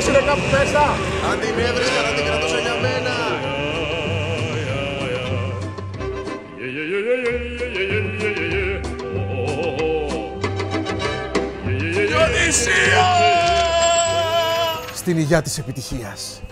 Είναι κάπου μέσα. Αν την έβρισκα να την κρατούσα για μένα. Διονύσια! Στην υγειά της επιτυχίας.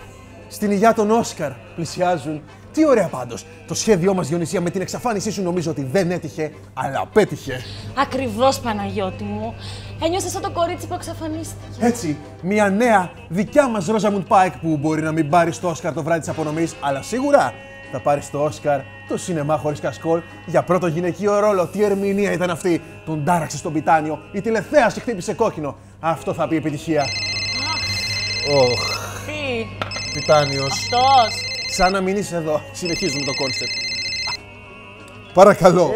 Στην υγειά των Όσκαρ πλησιάζουν. Τι ωραία πάντως. Το σχέδιό μας, Διονυσία, με την εξαφάνισή σου νομίζω ότι δεν έτυχε, αλλά πέτυχε. Ακριβώς, Παναγιώτη μου. Ένιωσα σαν το κορίτσι που εξαφανίστηκε. Έτσι, μια νέα δικιά μας Rosamund Pike που μπορεί να μην πάρει στο Όσκαρ το βράδυ της απονομής, αλλά σίγουρα θα πάρει στο Όσκαρ το σινεμά χωρίς κασκόλ για πρώτο γυναικείο ρόλο. Τι ερμηνεία ήταν αυτή. Τον τάραξε στον πιτάνιο. Η τηλεθέαση χτύπησε κόκκινο. Αυτό θα πει επιτυχία. Τι. Πιτάνιος. Αυτός. Σαν να μην είσαι εδώ. Συνεχίζουμε το κόνσεπτ. Παρακαλώ.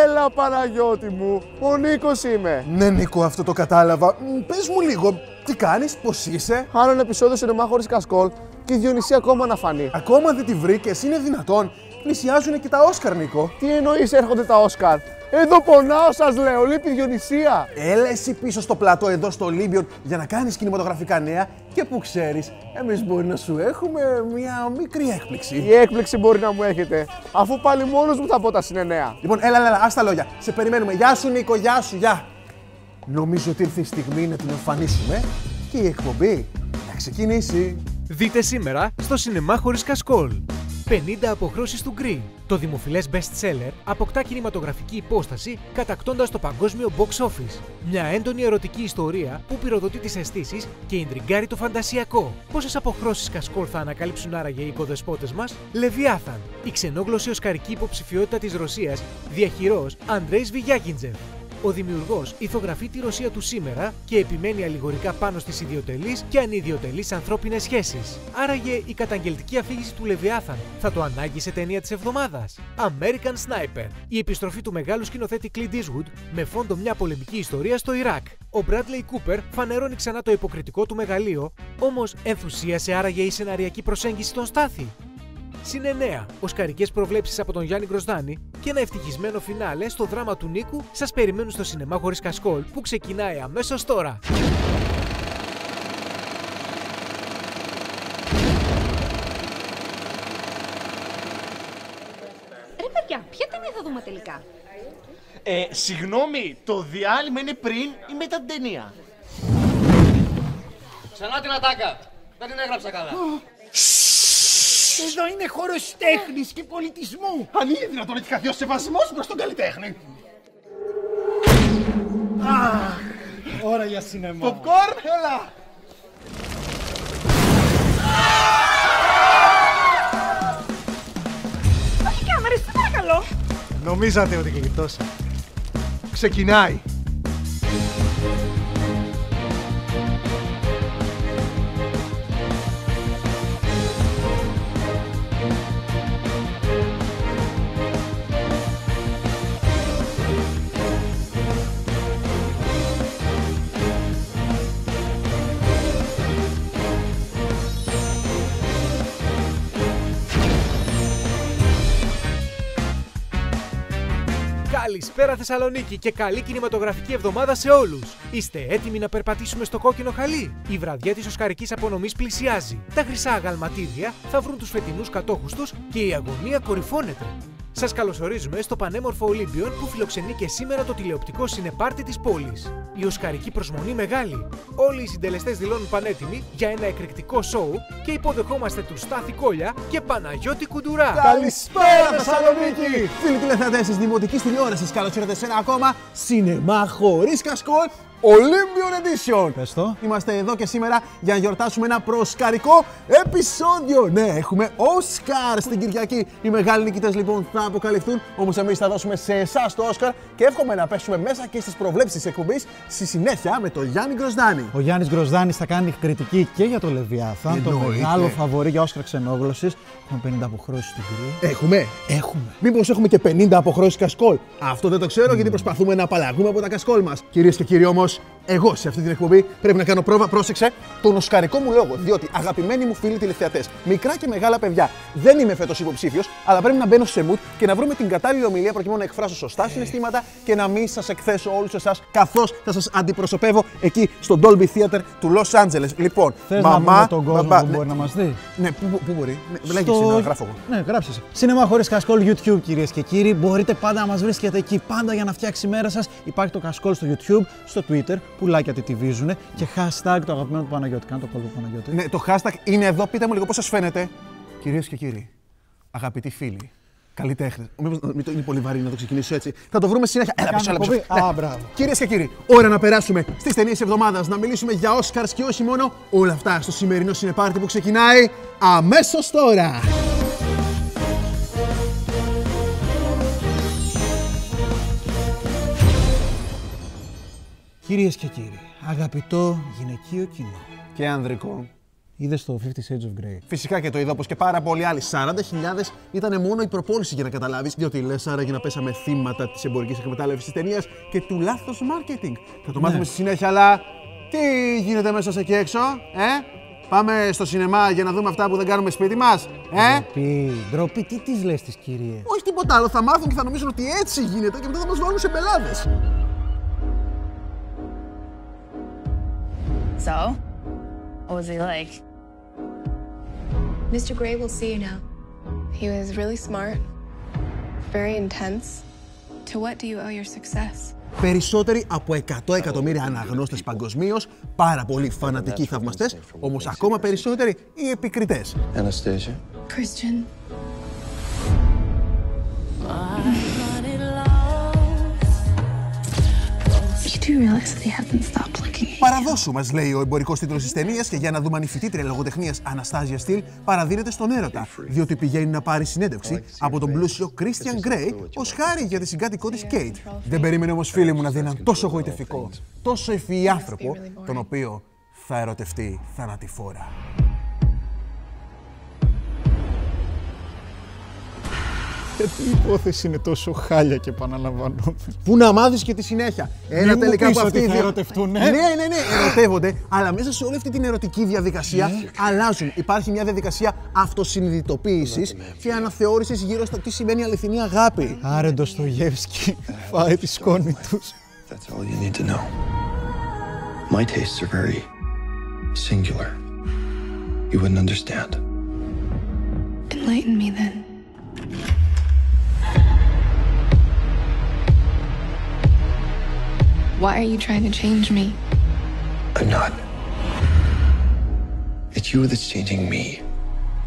Έλα, Παναγιώτη μου. Ο Νίκος είμαι. Ναι, Νίκο, αυτό το κατάλαβα. Πες μου λίγο, τι κάνεις, πώς είσαι. Άλλο ένα επεισόδιο σινεμά χωρίς κασκόλ και η Διονυσία ακόμα να φανεί. Ακόμα δεν τη βρήκες, είναι δυνατόν. Πλησιάζουν και τα Όσκαρ, Νίκο. Τι εννοείς έρχονται τα Όσκαρ. Εδώ πονάω, σας λέω, λείπει η Διονυσία. Έλα εσύ πίσω στο πλατό εδώ στο Ολύμπιον για να κάνεις κινηματογραφικά νέα και που ξέρεις, εμείς μπορεί να σου έχουμε μια μικρή έκπληξη. Η έκπληξη μπορεί να μου έχετε, αφού πάλι μόνος μου θα πω τα συνεννέα. Λοιπόν, έλα, ας τα λόγια. Σε περιμένουμε. Γεια σου, Νίκο, γεια σου, γεια. Νομίζω ότι ήρθε η στιγμή να την εμφανίσουμε και η εκπομπή να ξεκινήσει. Δείτε σήμερα στο Σινεμά χωρίς κασκόλ. 50 αποχρώσεις του Green. Το δημοφιλές best seller αποκτά κινηματογραφική υπόσταση κατακτώντας το παγκόσμιο box office. Μια έντονη ερωτική ιστορία που πυροδοτεί τις αισθήσεις και ιντριγκάρει το φαντασιακό. Πόσες αποχρώσεις κασκόλ θα ανακαλύψουν άραγε οι οικοδεσπότες μας? Λεβιάθαν, η ξενόγλωση οσκαρική υποψηφιότητα της Ρωσίας, διαχειρός Αντρέης Βιγιάκιντζεφ. Ο δημιουργός ηθογραφεί τη Ρωσία του σήμερα και επιμένει αλληγορικά πάνω στις ιδιοτελείς και ανιδιοτελείς ανθρώπινες σχέσεις. Άραγε η καταγγελτική αφήγηση του Λεβιάθαν θα το ανάγκη σε ταινία της εβδομάδας. American Sniper. Η επιστροφή του μεγάλου σκηνοθέτη Clint Eastwood με φόντο μια πολεμική ιστορία στο Ιράκ. Ο Bradley Cooper φανερώνει ξανά το υποκριτικό του μεγαλείο, όμως ενθουσίασε άραγε η σεναριακή προσέγγιση των Στάθη? Συνεννέα, οσκαρικές προβλέψεις από τον Γιάννη Γκροσδάνη και ένα ευτυχισμένο φινάλε στο δράμα του Νίκου σας περιμένουν στο Σινεμά χωρίς κασκόλ που ξεκινάει αμέσως τώρα. Ρε παιδιά, ποια ταινία θα δούμε τελικά? Συγγνώμη, το διάλειμμα είναι πριν ή μετά την ταινία? Ξανά την ατάκα. Δεν την έγραψα καλά. Εδώ είναι χώρος τέχνης και πολιτισμού. Αν είναι δυνατόν να έχει χαθεί ο σεβασμός προς τον καλλιτέχνη. Ώρα για σινεμά. Popcorn, έλα. Όχι κάμερες, σε παρακαλώ. Νομίζατε ότι γλιτώσα. Ξεκινάει. Καλησπέρα Θεσσαλονίκη και καλή κινηματογραφική εβδομάδα σε όλους! Είστε έτοιμοι να περπατήσουμε στο κόκκινο χαλί? Η βραδιά της οσκαρικής απονομής πλησιάζει. Τα χρυσά αγαλματίδια θα βρουν τους φετινούς κατόχους τους και η αγωνία κορυφώνεται. Σας καλωσορίζουμε στο πανέμορφο Ολύμπιον που φιλοξενεί και σήμερα το τηλεοπτικό συνεπάρτι της πόλης. Η οσκαρική προσμονή μεγάλη. Όλοι οι συντελεστές δηλώνουν πανέτοιμοι για ένα εκρηκτικό σοου και υποδεχόμαστε τους Στάθη Κόλια και Παναγιώτη Κουντουρά. Καλησπέρα Θεσσαλονίκη! Φίλοι τηλεθεατές της Δημοτικής Τηλεόρασης, καλώς ήρθατε σε ένα ακόμα Σινεμά χωρίς κασκόλ Olympian Edition. Πες το. Είμαστε εδώ και σήμερα για να γιορτάσουμε ένα προσκαρικό επεισόδιο. Ναι, έχουμε Όσκαρ στην Κυριακή. Οι μεγάλοι νικητές λοιπόν θα αποκαλυφθούν. Όμως εμείς θα δώσουμε σε εσάς το Όσκαρ και εύχομαι να πέσουμε μέσα και στις προβλέψεις της εκπομπής στη συνέχεια με τον Γιάννη Γκροσδάνη. Ο Γιάννης Γκροσδάνης θα κάνει κριτική και για το Λεβιάθαν, το μεγάλο φαβορί για Όσκαρ ξενόγλωσσης. Έχουμε 50 αποχρώσεις στην Κρή. Έχουμε. Μήπως έχουμε και 50 αποχρώσεις κασκόλ? Αυτό δεν το ξέρω γιατί προσπαθούμε να απαλλαγούμε από τα κασκόλ μας. Κυρίες και κύριοι όμως, Εγώ σε αυτή την εκπομπή πρέπει να κάνω πρόβα, πρόσεξε, τον οσκαρικό μου λόγο. Διότι αγαπημένοι μου φίλοι τηλεθεατές, μικρά και μεγάλα παιδιά, δεν είμαι φέτος υποψήφιος, αλλά πρέπει να μπαίνω σε mood και να βρούμε την κατάλληλη ομιλία προκειμένου να εκφράσω σωστά συναισθήματα και να μην σας εκθέσω όλους εσάς καθώς θα σας αντιπροσωπεύω εκεί στο Dolby Theater του Los Angeles. Λοιπόν, θες μαμά. Να πούμε τον κόσμο που μπορεί να μας δει. Ναι, πού μπορεί. Λέγεις να γράφω εγώ. Ναι, γράψε. Σινεμά χωρίς κασκόλ YouTube, κυρίες και κύριοι. Μπορείτε πάντα να μας βρίσκετε εκεί, πάντα για να φτιάξει η μέρα σας. Υπάρχει το κασκόλ στο YouTube, στο Twitter, πουλάκια τη τυβίζουνε και hashtag το αγαπημένο του Παναγιώτη. Κάνε το κόλπο του Παναγιώτη. Ναι, το hashtag είναι εδώ. Πείτε μου λίγο πώς σας φαίνεται. Κυρίες και κύριοι, αγαπητοί φίλοι, καλλιτέχνες. Μήπως είναι πολύ βαρύ να το ξεκινήσω έτσι. Θα το βρούμε συνέχεια. Έλα πίσω, έλα πίσω. Α, μπράβο. Κυρίες και κύριοι, ώρα να περάσουμε στις ταινίες εβδομάδας, να μιλήσουμε για Oscars και όχι μόνο. Όλα αυτά στο σημερινό συνεπάρτι που ξεκινάει αμέσως τώρα. Κυρίες και κύριοι, αγαπητό γυναικείο κοινό. Και ανδρικό. Είδες το 50 Shades of Grey? Φυσικά και το είδα, όπως και πάρα πολλοί άλλοι. 40.000 ήταν μόνο η προπόληση για να καταλάβεις. Διότι λες άραγε να πέσαμε θύματα της εμπορικής εκμετάλλευσης της ταινίας και του λάθος marketing. Θα το μάθουμε στη συνέχεια, αλλά τι γίνεται μέσα σε εκεί έξω, Πάμε στο σινεμά για να δούμε αυτά που δεν κάνουμε σπίτι μας, Ντροπή, τι τις λες τις κυρίες? Όχι τίποτα άλλο, θα μάθουν και θα νομίζουν ότι έτσι γίνεται και μετά θα μας βάλουν σε μπελάδες. So, what was he like? Mr. Gray will see you now. He was really smart, very intense. To what do you owe your success? Περισσότεροι από 100 εκατομμύρια αναγνώστες παγκοσμίως, πάρα πολλοί φανατικοί θαυμαστές, όμως ακόμα περισσότεροι οι επικριτές. Anastasia. Christian. You do realize that they haven't stopped looking. Παραδόσου, μας λέει ο εμπορικός τίτλος της ταινίας, και για να δούμε αν η φοιτήτρια λογοτεχνίας Αναστάζια Στυλ παραδίνεται στον έρωτα, διότι πηγαίνει να πάρει συνέντευξη από τον πλούσιο Christian Grey ως χάρη για τη συγκάτοικό της Kate. Δεν περίμενε όμως, φίλοι μου, να δει έναν τόσο γοητευτικό, τόσο ευφυή άνθρωπο, τον οποίο θα ερωτευτεί θανατηφόρα. Γιατί η υπόθεση είναι τόσο χάλια και επαναλαμβανόμενη? Πού να μάθεις και τη συνέχεια. Ένα τελικά από αυτοί οι δύο ερωτευτούν, ναι, ερωτεύονται, αλλά μέσα σε όλη αυτή την ερωτική διαδικασία αλλάζουν. Υπάρχει μια διαδικασία αυτοσυνειδητοποίησης και αναθεώρησης γύρω στο τι σημαίνει αληθινή αγάπη. Άρε Ντοστογεύσκι, φάει τη σκόνη τους. That's all you need to know. My tastes are very singular. You wouldn't understand. Enlighten me then. Why are you trying to change me? I'm not. It's you that's changing me.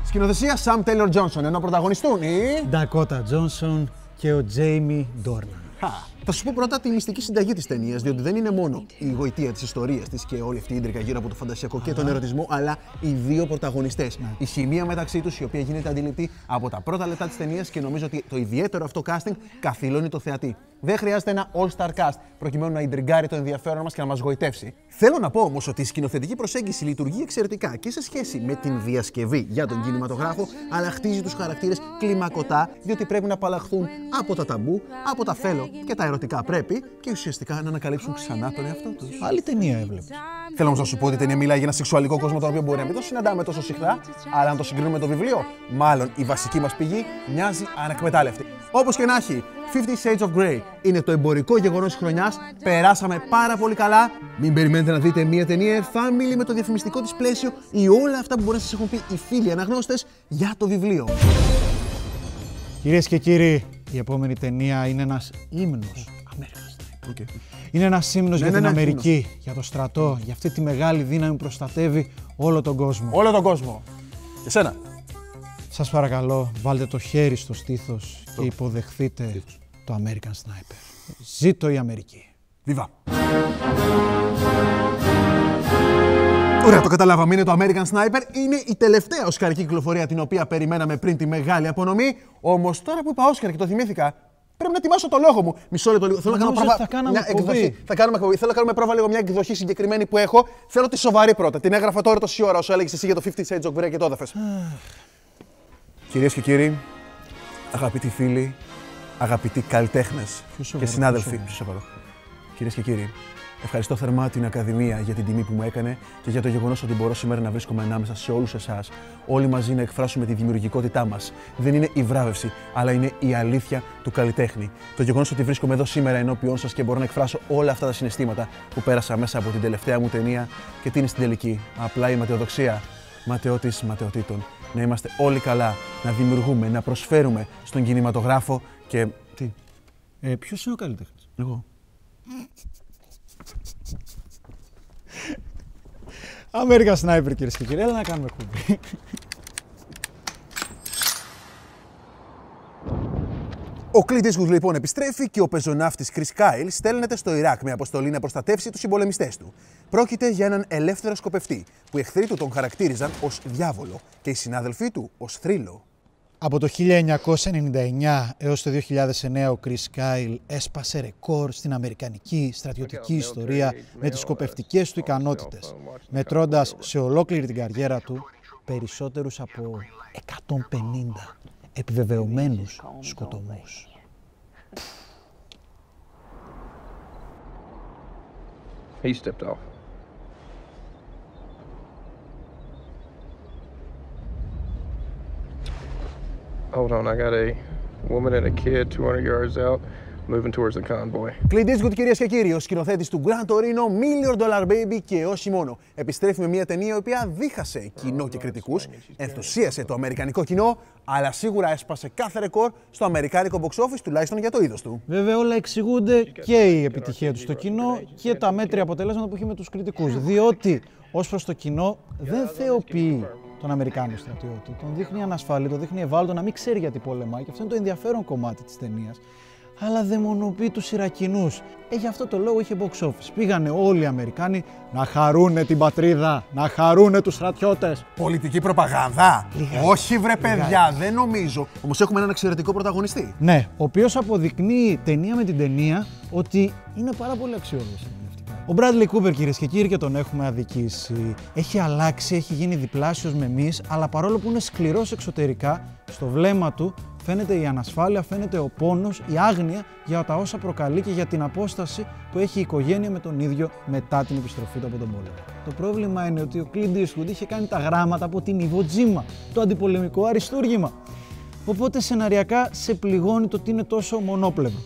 Σκηνοθεσία Sam Taylor Johnson, ενώ πρωταγωνιστούν οι Dakota Johnson και ο Jamie Dornan. Θα σου πω πρώτα τη μυστική συνταγή της ταινίας, διότι δεν είναι μόνο η γοητεία της ιστορίας της και όλη αυτή η ίντρικα γύρω από το φαντασιακό και τον ερωτισμό, αλλά οι δύο πρωταγωνιστές. Η χημεία μεταξύ τους, η οποία γίνεται αντιληπτή από τα πρώτα λεπτά της ταινίας, και νομίζω ότι το ιδιαίτερο αυτό casting καθυλώνει το θεατή. Δεν χρειάζεται ένα all-star cast προκειμένου να ιντριγκάρει το ενδιαφέρον μας και να μας γοητεύσει. Θέλω να πω όμως ότι η σκηνοθετική προσέγγιση λειτουργεί εξαιρετικά και σε σχέση με την διασκευή για τον κινηματογράφο, αλλά χτίζει τους χαρακτήρες κλιμακωτά, διότι πρέπει να απαλλαχθούν από τα ταμπού, από τα θέλω και τα ερωτικά πρέπει, και ουσιαστικά να ανακαλύψουν ξανά τον εαυτό τους. Άλλη ταινία έβλεπες? Θέλω όμως να σου πω ότι η ταινία μιλάει για ένα σεξουαλικό κόσμο, τον οποίο μπορεί να μην το συναντάμε τόσο συχνά, αλλά αν το συγκρίνουμε με το βιβλίο, μάλλον η βασική μας πηγή μοιάζει ανεκμετάλλευτη. Όπως και να έχει, 50 Shades of Grey είναι το εμπορικό γεγονός της χρονιάς. Περάσαμε πάρα πολύ καλά. Μην περιμένετε να δείτε μια ταινία family με το διαφημιστικό της πλαίσιο ή όλα αυτά που μπορεί να σας έχουν πει οι φίλοι αναγνώστες για το βιβλίο. Κυρίες και κύριοι, η επόμενη ταινία είναι ένας ύμνος. Okay. Είναι ένας ύμνος για την Αμερική, για το στρατό, για αυτή τη μεγάλη δύναμη που προστατεύει όλο τον κόσμο. Όλο τον κόσμο. Και σένα. Σας παρακαλώ, βάλτε το χέρι στο στήθος και υποδεχθείτε το American Sniper. Ζήτω η Αμερική. Βίβα. Ωραία, το καταλάβαμε. Είναι το American Sniper. Είναι η τελευταία οσκαρική κυκλοφορία την οποία περιμέναμε πριν τη μεγάλη απονομή. Όμως τώρα που είπα Όσκαρ και το θυμήθηκα, πρέπει να ετοιμάσω το λόγο μου. Μισό λεπτό λίγο. Θέλω να κάνω πρόβα. Μια εκδοχή. Θα κάνουμε εκδοχή. Θέλω να κάνουμε πρόβα λίγο μια εκδοχή συγκεκριμένη που έχω. Θέλω τη σοβαρή πρώτα. Την έγραφα τώρα τόση ώρα όσο έλεγες εσύ για το 50 Shades of Grey και το έδαφες. Κυρίες και κύριοι, αγαπητοί φίλοι, αγαπητοί καλλιτέχνες και συνάδελφοι. Κυρίες και κύριοι, Ευχαριστώ θερμά την Ακαδημία για την τιμή που μου έκανε και για το γεγονός ότι μπορώ σήμερα να βρίσκομαι ανάμεσα σε όλους εσάς, όλοι μαζί να εκφράσουμε τη δημιουργικότητά μας. Δεν είναι η βράβευση, αλλά είναι η αλήθεια του καλλιτέχνη. Το γεγονός ότι βρίσκομαι εδώ σήμερα ενώπιόν σας και μπορώ να εκφράσω όλα αυτά τα συναισθήματα που πέρασα μέσα από την τελευταία μου ταινία και τι είναι στην τελική. Απλά η ματαιοδοξία, ματαιώτης ματαιωτήτων. Να είμαστε όλοι καλά, να δημιουργούμε, να προσφέρουμε στον κινηματογράφο και. Τι. Ποιος είναι ο καλλιτέχνης? Εγώ. American Sniper, κυρίες και κύριοι, έλα να κάνουμε κουμπί. Ο Clint Eastwood λοιπόν επιστρέφει και ο πεζοναύτης Chris Kyle στέλνεται στο Ιράκ με αποστολή να προστατεύσει τους συμπολεμιστές του. Πρόκειται για έναν ελεύθερο σκοπευτή που οι εχθροί του τον χαρακτήριζαν ως διάβολο και οι συνάδελφοί του ως θρύλο. Από το 1999 έως το 2009 ο Chris Kyle έσπασε ρεκόρ στην αμερικανική στρατιωτική ιστορία με τις σκοπευτικές του ικανότητες, μετρώντας σε ολόκληρη την καριέρα του περισσότερους από 150 επιβεβαιωμένους σκοτωμούς. He stepped off. Hold on, I got a woman and a kid 200 yards out, moving towards the convoy. Clint Eastwood, κυρίες και κύριοι, ο σκηνοθέτης του Gran Torino, Million Dollar Baby και όχι μόνο. Επιστρέφει με μια ταινία η οποία δίχασε κοινό και κριτικούς, ενθουσίασε το αμερικανικό κοινό, αλλά σίγουρα έσπασε κάθε ρεκόρ στο αμερικάνικο box office, τουλάχιστον για το είδος του. Βέβαια, όλα εξηγούνται και η επιτυχία του στο κοινό και τα μέτρια αποτελέσματα που έχει με τους κριτικούς. Διότι ως προς το κοινό δεν θεοποιεί τον Αμερικάνο στρατιώτη. Τον δείχνει ανασφαλή, τον δείχνει ευάλωτο να μην ξέρει γιατί πολεμάει και αυτό είναι το ενδιαφέρον κομμάτι της ταινίας. Αλλά δαιμονοποιεί τους Ιρακινούς. Γι' αυτό το λόγο είχε box office. Πήγανε όλοι οι Αμερικάνοι να χαρούνε την πατρίδα, να χαρούνε τους στρατιώτες. Πολιτική προπαγάνδα. Όχι βρε παιδιά, δεν νομίζω. Όμως έχουμε έναν εξαιρετικό πρωταγωνιστή. Ναι, ο οποίος αποδεικνύει ταινία με την ταινία ότι είναι πάρα πολύ αξιόλογος. Ο Bradley Cooper, κυρίες και κύριοι, και τον έχουμε αδικήσει. Έχει αλλάξει, έχει γίνει διπλάσιος με εμείς, αλλά παρόλο που είναι σκληρός εξωτερικά, στο βλέμμα του φαίνεται η ανασφάλεια, φαίνεται ο πόνος, η άγνοια για τα όσα προκαλεί και για την απόσταση που έχει η οικογένεια με τον ίδιο μετά την επιστροφή του από τον πόλεμο. Το πρόβλημα είναι ότι ο Clint Eastwood είχε κάνει τα γράμματα από την Iwo Jima, το αντιπολεμικό αριστούργημα. Οπότε σεναριακά σε πληγώνει το ότι είναι τόσο μονόπλευρο.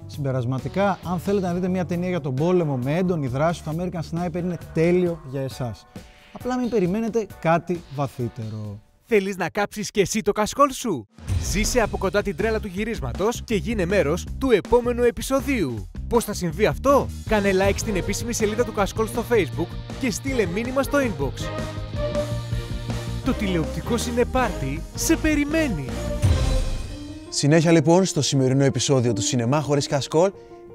Συμπερασματικά, αν θέλετε να δείτε μια ταινία για τον πόλεμο με έντονη δράση, το American Sniper είναι τέλειο για εσάς. Απλά μην περιμένετε κάτι βαθύτερο. Θέλεις να κάψεις και εσύ το κασκόλ σου? Ζήσε από κοντά την τρέλα του γυρίσματος και γίνε μέρος του επόμενου επεισοδίου. Πώς θα συμβεί αυτό? Κάνε like στην επίσημη σελίδα του Κασκόλ στο Facebook και στείλε μήνυμα στο inbox. Το τηλεοπτικό Σινεπάρτι σε περιμένει! Συνέχεια λοιπόν στο σημερινό επεισόδιο του Σινεμά χωρίς Κασκόλ.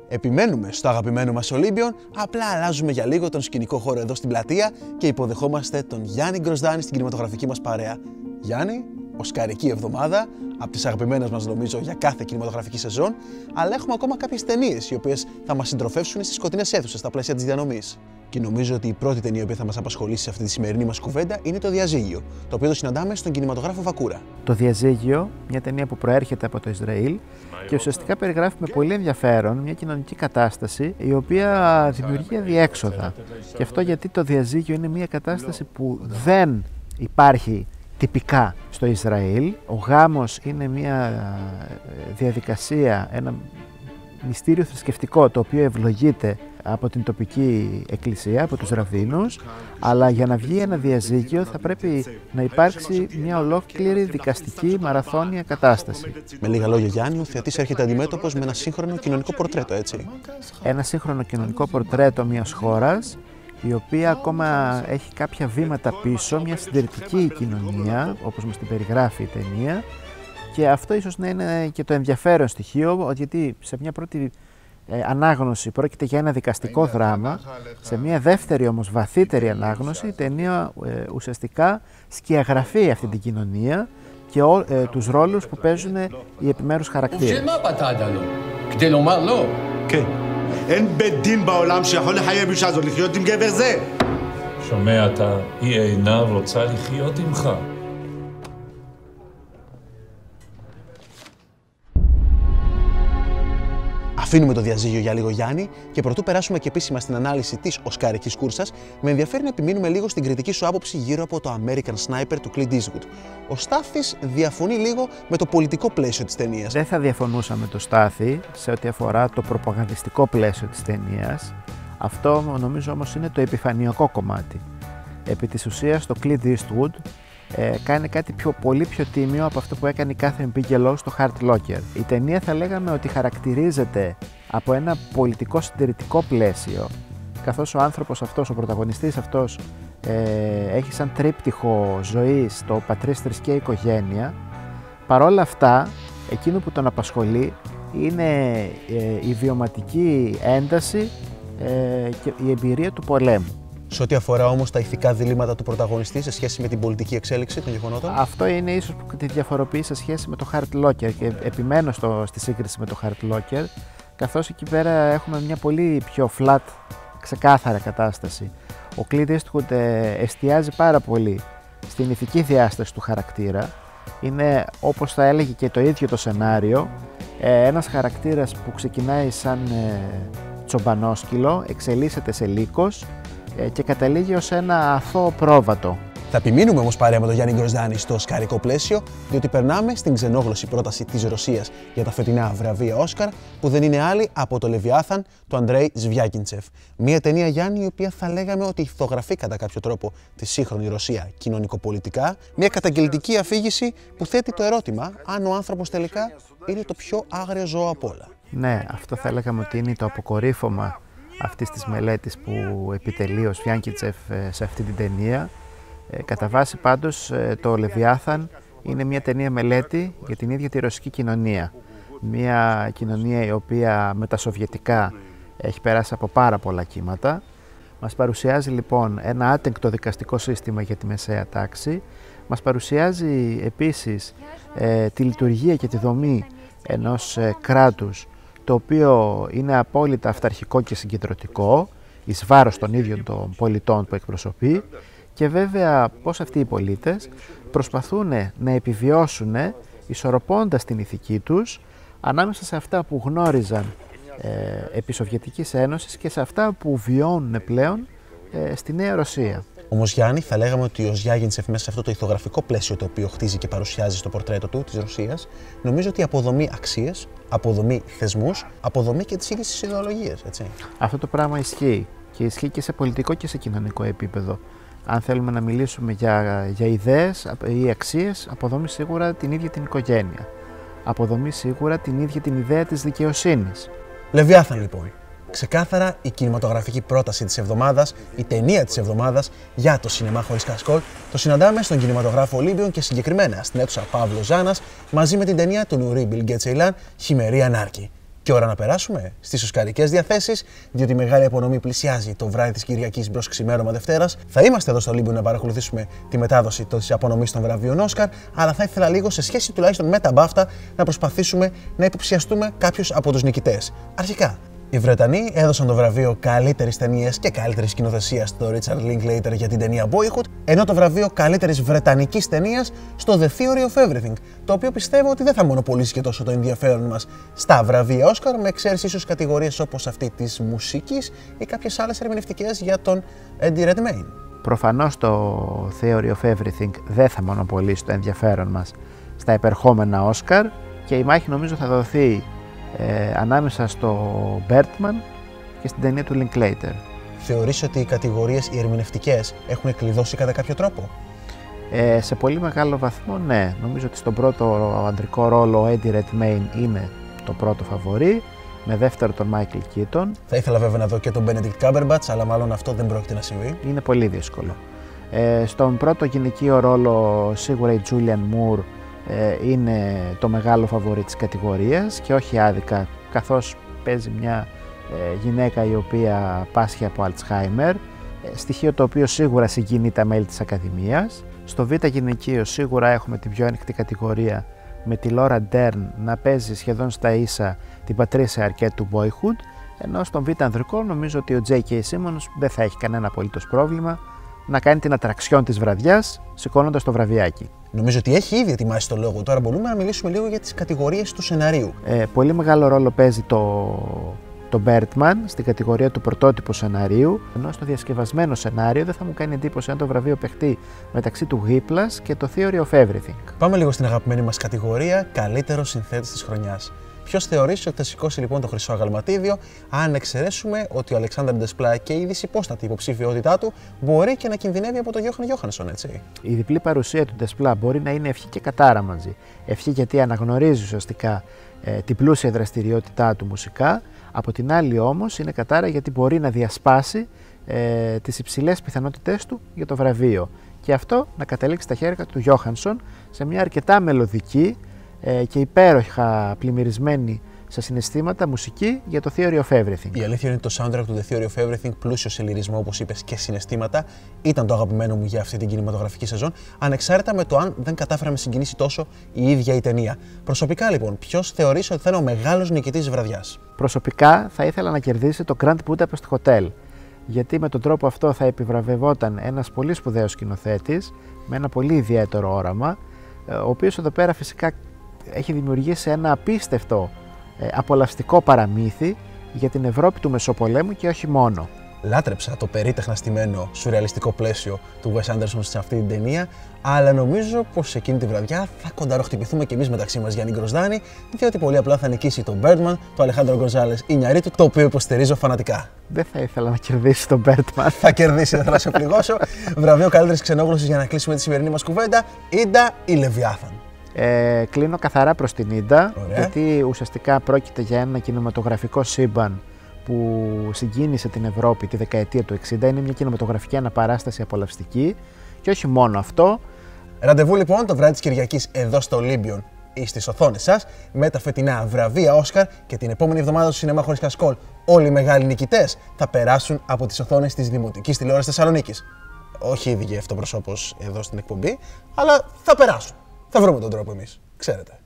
Επιμένουμε στο αγαπημένο μας Ολύμπιον, απλά αλλάζουμε για λίγο τον σκηνικό χώρο εδώ στην πλατεία και υποδεχόμαστε τον Γιάννη Γκροσδάνη στην κινηματογραφική μας παρέα. Γιάννη, οσκαρική εβδομάδα, από τις αγαπημένες μας νομίζω για κάθε κινηματογραφική σεζόν, αλλά έχουμε ακόμα κάποιες ταινίες οι οποίες θα μας συντροφεύσουν στις σκοτεινές αίθουσες στα πλαίσια της διανομής. Και νομίζω ότι η πρώτη ταινία που θα μας απασχολήσει σε αυτή τη σημερινή μας κουβέντα είναι το Διαζύγιο, το οποίο το συναντάμε στον κινηματογράφο Βακούρα. Το Διαζύγιο, μια ταινία που προέρχεται από το Ισραήλ και ουσιαστικά περιγράφει με πολύ ενδιαφέρον μια κοινωνική κατάσταση η οποία δημιουργεί αδιέξοδα. Και αυτό γιατί το διαζύγιο είναι μια κατάσταση που δεν υπάρχει τυπικά στο Ισραήλ. Ο γάμος είναι μια διαδικασία, ένα μυστήριο θρησκευτικό το οποίο ευλογείται από την τοπική εκκλησία, από τους ραββίνους, αλλά για να βγει ένα διαζύγιο θα πρέπει να υπάρξει μια ολόκληρη δικαστική μαραθώνια κατάσταση. Με λίγα λόγια, Γιάννη, ο θεατής έρχεται αντιμέτωπος με ένα σύγχρονο κοινωνικό πορτρέτο, έτσι. Ένα σύγχρονο κοινωνικό πορτρέτο μιας χώρας, η οποία ακόμα έχει κάποια βήματα πίσω, μια συντηρητική κοινωνία, όπως μας την περιγράφει η ταινία, και αυτό ίσως να είναι και το ενδιαφέρον στοιχείο, γιατί σε μια πρώτη ανάγνωση πρόκειται για ένα δικαστικό δράμα, σε μια δεύτερη όμως βαθύτερη ανάγνωση η ταινία ουσιαστικά σκιαγραφεί αυτή την κοινωνία και τους ρόλους που παίζουν οι επιμέρους χαρακτήρες. אין בית דין בעולם שיכול לחייב אישה זו לחיות עם גבר זה. שומע אתה, היא אינה רוצה לחיות עמך. Αφήνουμε το διαζύγιο για λίγο, Γιάννη, και πρωτού περάσουμε και επίσημα στην ανάλυση της οσκαρικής κούρσας, με ενδιαφέρει να επιμείνουμε λίγο στην κριτική σου άποψη γύρω από το American Sniper του Clint Eastwood. Ο Στάθης διαφωνεί λίγο με το πολιτικό πλαίσιο της ταινίας. Δεν θα διαφωνούσα με το Στάθη σε ό,τι αφορά το προπαγανδιστικό πλαίσιο της ταινίας. Αυτό νομίζω όμως είναι το επιφανειακό κομμάτι. Επί της ουσίας το Clint Eastwood κάνει κάτι πολύ πιο τίμιο από αυτό που έκανε η Catherine Bigelow στο Hurt Locker. Η ταινία θα λέγαμε ότι χαρακτηρίζεται από ένα πολιτικό συντηρητικό πλαίσιο, καθώς ο άνθρωπος αυτός, ο πρωταγωνιστής αυτός, έχει σαν τρίπτυχο ζωής το πατρίς, θρησκεία, οικογένεια. Παρόλα αυτά, εκείνο που τον απασχολεί είναι η βιωματική ένταση και η εμπειρία του πολέμου. Σε ό,τι αφορά όμως τα ηθικά διλήμματα του πρωταγωνιστή σε σχέση με την πολιτική εξέλιξη των γεγονότων. Αυτό είναι ίσως που τη διαφοροποιεί σε σχέση με το Hurt Locker, και επιμένω στη σύγκριση με το Hurt Locker, καθώς εκεί πέρα έχουμε μια πολύ πιο flat, ξεκάθαρα κατάσταση. Ο Clint Eastwood εστιάζει πάρα πολύ στην ηθική διάσταση του χαρακτήρα. Είναι, όπως θα έλεγε και το ίδιο το σενάριο, ένας χαρακτήρας που ξεκινάει σαν τσομπανόσκυλο, εξελίσσεται σε λύκος και καταλήγει ως ένα αθώο πρόβατο. Θα επιμείνουμε όμως παρέα με τον Γιάννη Γκροζδάνη στο οσκαρικό πλαίσιο, διότι περνάμε στην ξενόγλωση πρόταση της Ρωσίας για τα φετινά βραβεία Όσκαρ, που δεν είναι άλλη από το Λεβιάθαν του Αντρέι Σβιάκιντσεφ. Μια ταινία, Γιάννη, η οποία θα λέγαμε ότι ηθογραφεί κατά κάποιο τρόπο τη σύγχρονη Ρωσία κοινωνικοπολιτικά. Μια καταγγελτική αφήγηση που θέτει το ερώτημα αν ο άνθρωπος τελικά είναι το πιο άγριο ζώο απ' όλα. Ναι, αυτό θα λέγαμε ότι είναι το αποκορύφωμα αυτής της μελέτης που επιτελεί ο Σβιάκιντσεφ σε αυτή την ταινία. Κατά βάση πάντως το Λεβιάθαν είναι μια ταινία μελέτη για την ίδια τη ρωσική κοινωνία. Μια κοινωνία η οποία με τα σοβιετικά έχει περάσει από πάρα πολλά κύματα. Μας παρουσιάζει λοιπόν ένα άτεγκτο δικαστικό σύστημα για τη μεσαία τάξη. Μας παρουσιάζει επίσης τη λειτουργία και τη δομή ενός κράτους, το οποίο είναι απόλυτα αυταρχικό και συγκεντρωτικό, εις βάρος των ίδιων των πολιτών που εκπροσωπεί, και βέβαια πώς αυτοί οι πολίτες προσπαθούν να επιβιώσουν ισορροπώντας την ηθική τους ανάμεσα σε αυτά που γνώριζαν επί Σοβιετικής Ένωσης και σε αυτά που βιώνουν πλέον στη Νέα Ρωσία. Όμως, Γιάννη, θα λέγαμε ότι ο Σβιάκιντσεφ μέσα σε αυτό το ηθογραφικό πλαίσιο το οποίο χτίζει και παρουσιάζει στο πορτρέτο του της Ρωσίας, νομίζω ότι αποδομεί αξίες, αποδομεί θεσμούς, αποδομεί και τις ίδιες τις ιδεολογίες, έτσι. Αυτό το πράγμα ισχύει, και ισχύει και σε πολιτικό και σε κοινωνικό επίπεδο. Αν θέλουμε να μιλήσουμε για ιδέες ή αξίες, αποδομεί σίγουρα την ίδια την οικογένεια. Αποδομεί σίγουρα την ίδια την ιδέα της δικαιοσύνης. Λεβιάθαν, λοιπόν. Ξεκάθαρα η κινηματογραφική πρόταση της εβδομάδας, η ταινία της εβδομάδας για το σινεμά χωρίς κασκόλ, το συναντάμε στον κινηματογράφο Ολύμπιον και συγκεκριμένα στην αίθουσα Παύλο Ζάνας, μαζί με την ταινία του Νουρί Μπιλγκέ Τσεϊλάν, Χειμερή Ανάρκη. Και ώρα να περάσουμε στις οσκαρικές διαθέσεις, διότι η μεγάλη απονομή πλησιάζει το βράδυ της Κυριακής μπρος ξημέρωμα Δευτέρας. Θα είμαστε εδώ στο Ολύμπιο να παρακολουθήσουμε τη μετάδοση της απονομής των βραβείων Όσκαρ, αλλά θα ήθελα λίγο σε σχέση τουλάχιστον με τα μπάφτα να προσπαθήσουμε να υποψιαστούμε κάποιους από τους νικητές. Αρχικά, οι Βρετανοί έδωσαν το βραβείο καλύτερης ταινίας και καλύτερης σκηνοθεσίας στο Richard Linklater για την ταινία Boyhood, ενώ το βραβείο καλύτερης βρετανικής ταινίας στο The Theory of Everything, το οποίο πιστεύω ότι δεν θα μονοπολίσει και τόσο το ενδιαφέρον μας στα βραβεία Όσκαρ, με εξαίρεση ίσως κατηγορίες όπως αυτή της μουσικής ή κάποιες άλλες ερμηνευτικές για τον Eddie Redmayne. Προφανώς το Theory of Everything δεν θα μονοπολίσει το ενδιαφέρον μας στα επερχόμενα Όσκαρ, και η μάχη νομίζω θα δοθεί ανάμεσα στο Birdman και στην ταινία του Linklater. Θεωρείς ότι οι κατηγορίες οι ερμηνευτικές έχουν κλειδώσει κατά κάποιο τρόπο? Σε πολύ μεγάλο βαθμό ναι. Νομίζω ότι στον πρώτο ανδρικό ρόλο ο Eddie Redmayne είναι το πρώτο φαβορί, με δεύτερο τον Michael Keaton. Θα ήθελα βέβαια να δω και τον Benedict Cumberbatch, αλλά μάλλον αυτό δεν πρόκειται να συμβεί. Είναι πολύ δύσκολο. Στον πρώτο γυναικείο ρόλο σίγουρα η Julianne Moore είναι το μεγάλο φαβορί της κατηγορίας, και όχι άδικα, καθώς παίζει μια γυναίκα η οποία πάσχει από Alzheimer, στοιχείο το οποίο σίγουρα συγκινεί τα μέλη της Ακαδημίας. Στο β' γυναικείο σίγουρα έχουμε την πιο ανοιχτή κατηγορία, με τη Laura Dern να παίζει σχεδόν στα ίσα την Patricia Arquette του Boyhood, ενώ στον β' ανδρικό νομίζω ότι ο J.K. Simmons δεν θα έχει κανένα απολύτως πρόβλημα να κάνει την ατραξιόν της βραδιάς, σηκώνοντας το βραβιάκι. Νομίζω ότι έχει ήδη ετοιμάσει το λόγο. Τώρα μπορούμε να μιλήσουμε λίγο για τις κατηγορίες του σεναρίου. Πολύ μεγάλο ρόλο παίζει το Birdman στην κατηγορία του πρωτότυπου σεναρίου, ενώ στο διασκευασμένο σενάριο δεν θα μου κάνει εντύπωση αν το βραβείο παιχτεί μεταξύ του Whiplash και το Theory of Everything. Πάμε λίγο στην αγαπημένη μας κατηγορία, καλύτερο συνθέτης της χρονιάς. Ποιος θεωρείς ότι θα σηκώσει λοιπόν το χρυσό αγαλματίδιο, αν εξαιρέσουμε ότι ο Αλεξάνδρ Ντεσπλά και η δυσυπόστατη υποψηφιότητά του μπορεί και να κινδυνεύει από τον Γιώχαν Γιώχανσον, έτσι. Η διπλή παρουσία του Ντεσπλά μπορεί να είναι ευχή και κατάρα μαζί. Ευχή γιατί αναγνωρίζει ουσιαστικά την πλούσια δραστηριότητά του μουσικά, από την άλλη όμως είναι κατάρα γιατί μπορεί να διασπάσει τις υψηλές πιθανότητές του για το βραβείο και αυτό να καταλήξει στα χέρια του Γιώχανσον σε μια αρκετά μελωδική και υπέροχα πλημμυρισμένη σε συναισθήματα μουσική για το Theory of Everything. Η αλήθεια είναι ότι το soundtrack του The Theory of Everything, πλούσιο σε λυρισμό όπως είπες και συναισθήματα, ήταν το αγαπημένο μου για αυτή την κινηματογραφική σεζόν, ανεξάρτητα με το αν δεν κατάφερα να με συγκινήσει τόσο η ίδια η ταινία. Προσωπικά λοιπόν, ποιος θεωρείς ότι θα είναι ο μεγάλος νικητής της βραδιάς? Προσωπικά θα ήθελα να κερδίσει το Grand Budapest Hotel, γιατί με τον τρόπο αυτό θα επιβραβευόταν ένας πολύ σπουδαίος σκηνοθέτης με ένα πολύ ιδιαίτερο όραμα, ο οποίος εδώ πέρα φυσικά έχει δημιουργήσει ένα απίστευτο απολαυστικό παραμύθι για την Ευρώπη του Μεσοπολέμου και όχι μόνο. Λάτρεψα το περίτεχνα στημένο σουρεαλιστικό πλαίσιο του Wes Anderson σε αυτή την ταινία, αλλά νομίζω πως σε εκείνη τη βραδιά θα κονταροχτυπηθούμε κι εμείς μεταξύ μας, Γιάννη Γκροσδάνη, διότι πολύ απλά θα νικήσει τον Birdman, το Αλεχάνδρο Γκονζάλες Ινιαρρίτου, το οποίο υποστηρίζω φανατικά. Δεν θα ήθελα να κερδίσει τον Birdman. Θα κερδίσει, δεν θα σε πληγώσω. Βραβείο καλύτερης ξενόγλωσσης για να κλείσουμε τη σημερινή μας κουβέντα, Ίντα ή Λεβιάθαν? Κλείνω καθαρά προς την Ίντα, γιατί ουσιαστικά πρόκειται για ένα κινηματογραφικό σύμπαν που συγκίνησε την Ευρώπη τη δεκαετία του 60. Είναι μια κινηματογραφική αναπαράσταση απολαυστική και όχι μόνο αυτό. Ραντεβού λοιπόν το βράδυ της Κυριακής εδώ στο Ολύμπιον ή στις οθόνες σας με τα φετινά βραβεία Όσκαρ και την επόμενη εβδομάδα στο Σινεμά Χωρίς Κασκόλ. Όλοι οι μεγάλοι νικητές θα περάσουν από τις οθόνες της Δημοτικής Τηλεόρασης Θεσσαλονίκης. Όχι ήδη και αυτοπροσώπως εδώ στην εκπομπή, αλλά θα περάσουν. Θα βρούμε τον τρόπο εμείς, ξέρετε.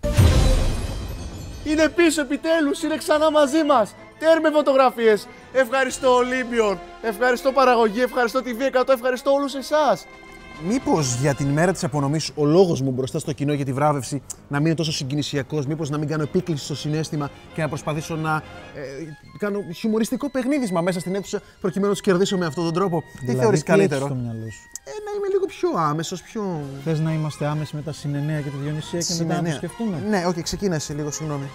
Είναι πίσω επιτέλους, είναι ξανά μαζί μας. Τέρμε φωτογραφίες. Ευχαριστώ Ολύμπιον, ευχαριστώ παραγωγή, ευχαριστώ TV100, ευχαριστώ όλους εσάς. Μήπως για την ημέρα της απονομής ο λόγος μου μπροστά στο κοινό για τη βράβευση να μην είναι τόσο συγκινησιακός, μήπως να μην κάνω επίκληση στο συναίσθημα και να προσπαθήσω να κάνω χιουμοριστικό παιχνίδισμα μέσα στην αίθουσα προκειμένου να τους κερδίσω με αυτόν τον τρόπο? Δηλαδή, τι θεωρείς καλύτερο? Στο μυαλό σου. Να είμαι λίγο πιο άμεσος, πιο... Θες να είμαστε άμεσοι με τα Συνενέα και τη Διονυσία και μετά να το σκεφτούμε? Ναι, όχι, ξεκίνασε λίγο, συγγνώμη.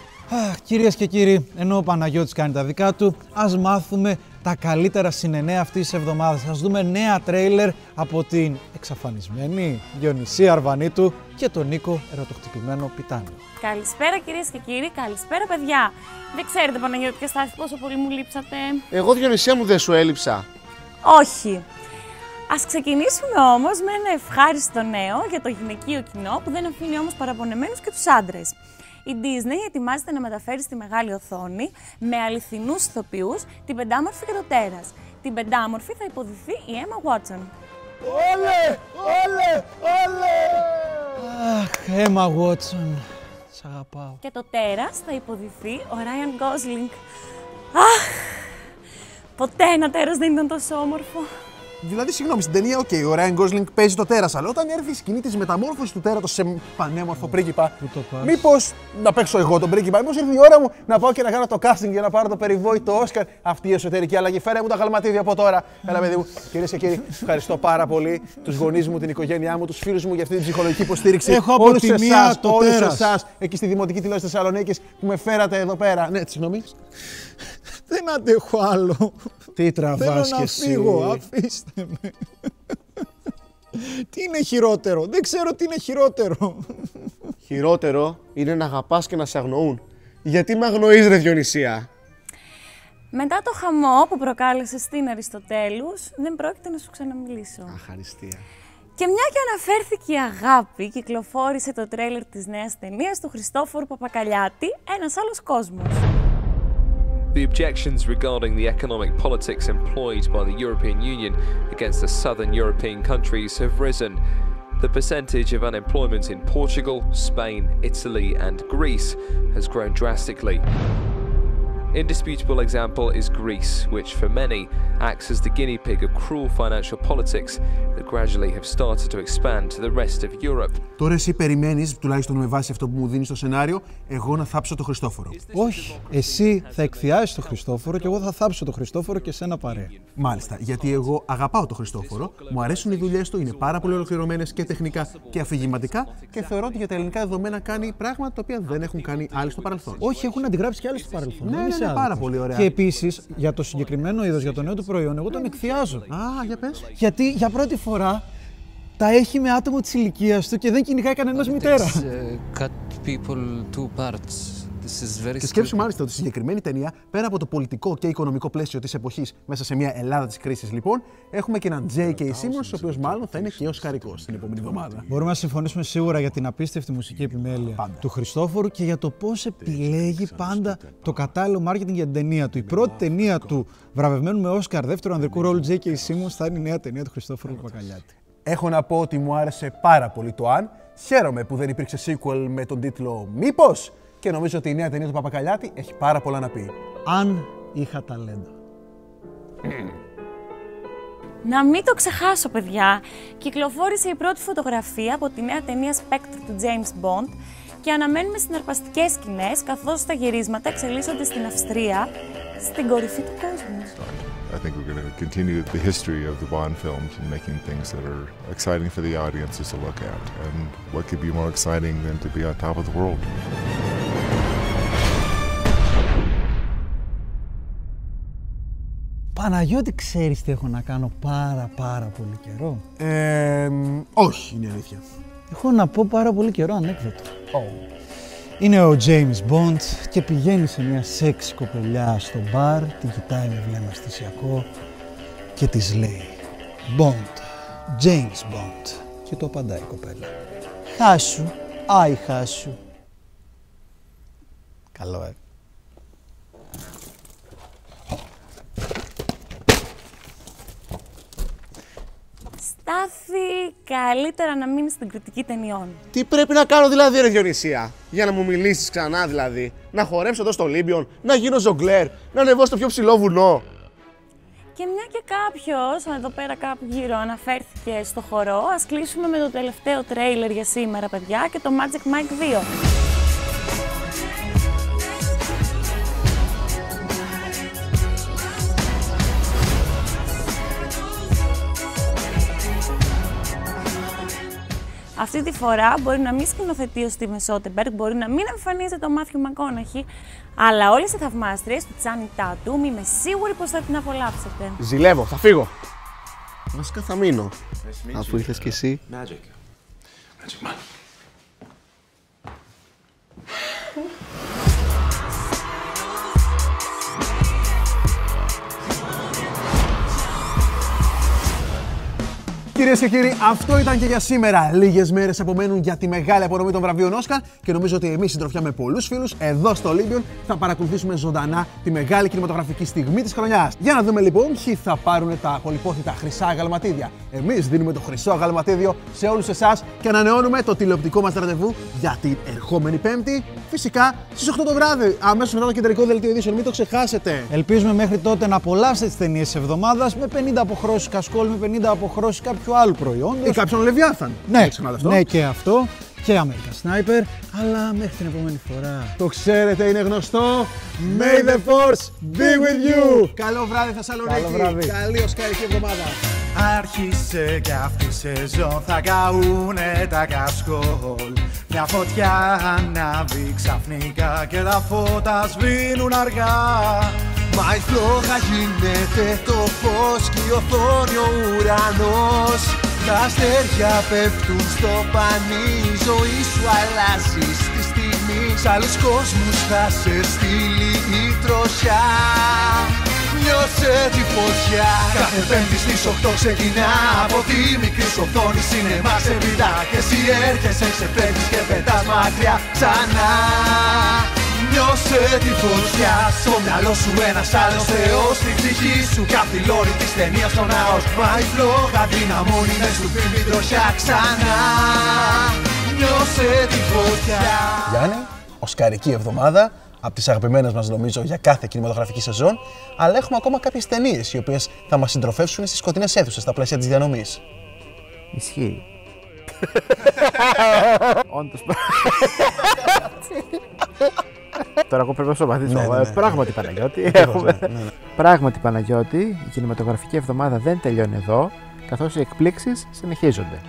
Κυρίες και κύριοι, ενώ ο Παναγιώτης κάνει τα δικά του, ας μάθουμε τα καλύτερα Συνενέα αυτής της εβδομάδας. Ας δούμε νέα τρέιλερ από την εξαφανισμένη Διονυσία Αρβανίτου και τον Νίκο Ερωτοχτυπημένο Πιτάνιο. Καλησπέρα κυρίες και κύριοι, καλησπέρα παιδιά. Δεν ξέρετε Παναγιώτη και Στάθη πόσο πολύ μου λείψατε? Εγώ Διονυσία μου δεν σου έλειψα. Όχι. Ας ξεκινήσουμε όμως με ένα ευχάριστο νέο για το γυναικείο κοινό που δεν αφήνει όμως παραπονεμένους και τους άντρες. Η Disney ετοιμάζεται να μεταφέρει στη μεγάλη οθόνη με αληθινούς ηθοποιούς την Πεντάμορφη και το Τέρας. Την Πεντάμορφη θα υποδηθεί η Emma Watson. Όλε! Όλε! Όλε! Αχ, Emma Watson. Σ' αγαπάω. Και το Τέρας θα υποδηθεί ο Ryan Gosling. Αχ! Ποτέ ένα τέρας δεν ήταν τόσο όμορφο. Δηλαδή, συγγνώμη, στην ταινία, ο Ryan Gosling παίζει το τέρας, αλλά όταν έρθει η σκηνή της μεταμόρφωσης του τέρατος σε πανέμορφο πρίγκιπα, μήπως να παίξω εγώ τον πρίγκιπα, μήπως ήρθε η ώρα μου να πάω και να κάνω το casting για να πάρω το περιβόητο Όσκαρ? Αυτή η εσωτερική αλλαγή. Φέρε μου τα γαλματίδια από τώρα. Έλα, παιδί μου. Κυρίες και κύριοι, ευχαριστώ πάρα πολύ τους γονείς μου, την οικογένειά μου, τους φίλους μου για αυτή την ψυχολογική υποστήριξη. Έχω από τη μία το τέρας. Εσάς, εκεί στη Δημοτική Τηλεόραση Θεσσαλονίκης που με φέρατε εδώ πέρα. Ναι, συγγνώμη. Δεν αντέχω άλλο. Τι τραβάς κι εσύ? Θέλω να φύγω, αφήστε με. Τι είναι χειρότερο? Δεν ξέρω τι είναι χειρότερο. Χειρότερο είναι να αγαπάς και να σε αγνοούν. Γιατί με αγνοείς ρε Διονυσία? Μετά το χαμό που προκάλεσε στην Αριστοτέλους, δεν πρόκειται να σου ξαναμιλήσω. Αχαριστία. Και μια και αναφέρθηκε η αγάπη, κυκλοφόρησε το τρέιλερ της νέας ταινίας του Χριστόφορου Παπακαλιάτη, Ένας άλλος κόσμος. The objections regarding the economic politics employed by the European Union against the southern European countries have risen. The percentage of unemployment in Portugal, Spain, Italy and Greece has grown drastically. Indisputable example is Greece, which for many acts as the guinea pig of cruel financial politics that gradually have started to expand to the rest of Europe. Τώρα εσύ περιμένεις, τουλάχιστον με βάση αυτό που μου δίνεις στο σενάριο, εγώ να θάψω το Χριστόφορο. Όχι, εσύ θα εκθιάσεις το Χριστόφορο και εγώ θα θάψω το Χριστόφορο και σένα παρέα. Μάλιστα, γιατί εγώ αγαπάω το Χριστόφορο, μου αρέσουν οι δουλειές του, είναι πάρα πολύ ολοκληρωμένες και τεχνικά και αφηγηματικά και θεωρώ ότι για τα ελληνικά δεδομένα κάνει πράγματα τα οποία δεν έχουν κάνει άλλοι στο παρελθόν. Όχι, έχουν αντιγράψει και άλλοι στο παρελθόν. Ναι, είναι πάρα πολύ ωραία. Και επίσης, για το συγκεκριμένο είδος, για το νέο του προϊόν, εγώ τον εκθιάζω. Α, για πες. Γιατί για πρώτη φορά τα έχει με άτομο της ηλικίας του και δεν κυνηγάει κανένας μητέρα. Και σκέψου μάλιστα ότι η συγκεκριμένη ταινία, πέρα από το πολιτικό και οικονομικό πλαίσιο της εποχής, μέσα σε μια Ελλάδα της κρίσης, λοιπόν, έχουμε και έναν J.K. Simmons, ο οποίος μάλλον θα είναι και οσκαρικός την επόμενη εβδομάδα. Μπορούμε να συμφωνήσουμε σίγουρα για την απίστευτη μουσική επιμέλεια του Χριστόφορου και για το πώς επιλέγει πάντα το κατάλληλο marketing για την ταινία του. Η πρώτη ταινία του βραβευμένου με Όσκαρ δεύτερο ανδρικού ρόλου J.K. Simmons θα είναι η νέα ταινία του Χριστόφορου Παπακαλιάτη. Έχω να πω ότι μου άρεσε πάρα πολύ το Αν. Χαίρομαι που δεν υπήρξε sequel με τον τίτλο Μήπως. Και νομίζω ότι η νέα ταινία του Παπακαλιάτη έχει πάρα πολλά να πει. Αν είχα ταλέντο. Να μην το ξεχάσω, παιδιά. Κυκλοφόρησε η πρώτη φωτογραφία από τη νέα ταινία Spectre του James Bond και αναμένουμε συναρπαστικές σκηνές, καθώς τα γυρίσματα εξελίσσονται στην Αυστρία, στην κορυφή του κόσμου. I think we're going to continue the history of the Bond films and making things that are exciting for the audiences to look at. And what could be more exciting than to be on top of the world? Παναγιώτη, ξέρεις τι έχω να κάνω πάρα πολύ καιρό? Όχι, είναι αλήθεια. Έχω να πω πάρα πολύ καιρό ανέκδοτο. Είναι ο James Bond και πηγαίνει σε μια σεξ κοπελιά στο μπαρ, την κοιτάει με βλέμμα αισθησιακό και της λέει Bond, James Bond. Και το απαντάει η κοπέλα. Χάσου, άι χάσου. Καλό, Στάθη, καλύτερα να μείνεις στην κριτική ταινιών. Τι πρέπει να κάνω δηλαδή, ρε Διονυσία, για να μου μιλήσεις ξανά δηλαδή? Να χορέψω εδώ στο Ολύμπιον, να γίνω ζογκλέρ, να ανεβώ στο πιο ψηλό βουνό? Και μια και κάποιος, εδώ πέρα κάπου γύρω, αναφέρθηκε στο χορό, ας κλείσουμε με το τελευταίο τρέιλερ για σήμερα, παιδιά, και το Magic Mike 2. Αυτή τη φορά μπορεί να μην σκηνοθετεί ο Στίβεν Σότεμπεργκ, μπορεί να μην εμφανίζεται ο Μάθιου Μακόναχι, αλλά όλες οι θαυμάστριες του Τσάνι Τάτουμ είμαι σίγουρη πως θα την απολαύσετε. Ζηλεύω, θα φύγω. Βασικά θα μείνω, αφού ήρθες κι εσύ. Κυρίες και κύριοι, αυτό ήταν και για σήμερα. Λίγες μέρες απομένουν για τη μεγάλη απονομή των βραβείων Όσκαρ και νομίζω ότι εμείς, συντροφιά με πολλούς φίλους, εδώ στο Ολύμπιον θα παρακολουθήσουμε ζωντανά τη μεγάλη κινηματογραφική στιγμή της χρονιάς. Για να δούμε λοιπόν ποιοι θα πάρουν τα πολυπόθητα χρυσά αγαλματίδια. Εμείς δίνουμε το χρυσό αγαλματίδιο σε όλους εσάς και ανανεώνουμε το τηλεοπτικό μας ραντεβού για την ερχόμενη Πέμπτη, φυσικά στις 8 το βράδυ, αμέσως μετά το κεντρικό δελτίο ειδήσεων. Μην το ξεχάσετε. Ελπίζουμε μέχρι τότε να απολαύσετε τις ταινίες της εβδομάδας με 50 αποχρώσεις Κασκόλ, με 50 αποχρώσεις κάποιου άλλου προϊόντος. Ή κάποιον Λεβιάθαν. Ναι, και αυτό. Και American Sniper. Αλλά μέχρι την επόμενη φορά. Το ξέρετε, είναι γνωστό. May the force be with you. Καλό βράδυ, Θεσσαλονίκη. Καλό βράδυ. Καλή οσκαρική εβδομάδα. Άρχισε κι αυτή η σεζόν, θα καούνε τα Κασκόλ. Μια φωτιά ανάβει ξαφνικά και τα φώτα σβήνουν αργά. Μα η φλόγα γίνεται το φως και η οθόνη ο ουρανός. Τα αστέρια πέφτουν στο πανί, η ζωή σου αλλάζει στη στιγμή. Σ' άλλους κόσμους θα σε στείλει η τροσιά. Νιώσε τη φωτιά. Κάθε Πέμπτη στις 8 ξεκινά από τη μικρή σου οθόνη σινεμά σε βιδά. Και εσύ έρχεσαι, ξεφεύγεις και πετάς μακριά ξανά. Νιώσε τη φωτιά. Στο μυαλό σου ένας άλλος θεός, στην ψυχή σου κι απ' τη λόρη της ταινίας στο ναός. Μα η φλόγα δυναμώνει μες του φιλμ την τροχιά ξανά. Νιώσε τη φωτιά. Γιάννη, οσκαρική εβδομάδα. από τις αγαπημένες μας νομίζω για κάθε κινηματογραφική σεζόν, αλλά έχουμε ακόμα κάποιες ταινίες οι οποίες θα μας συντροφεύσουν στις σκοτεινές αίθουσες στα πλαίσια της διανομής. Ισχύει. Όντως. Τώρα εγώ πρέπει να σοβαθήσω. Πράγματι Παναγιώτη. Πράγματι Παναγιώτη, η κινηματογραφική εβδομάδα δεν τελειώνει εδώ, καθώς οι εκπλήξεις συνεχίζονται.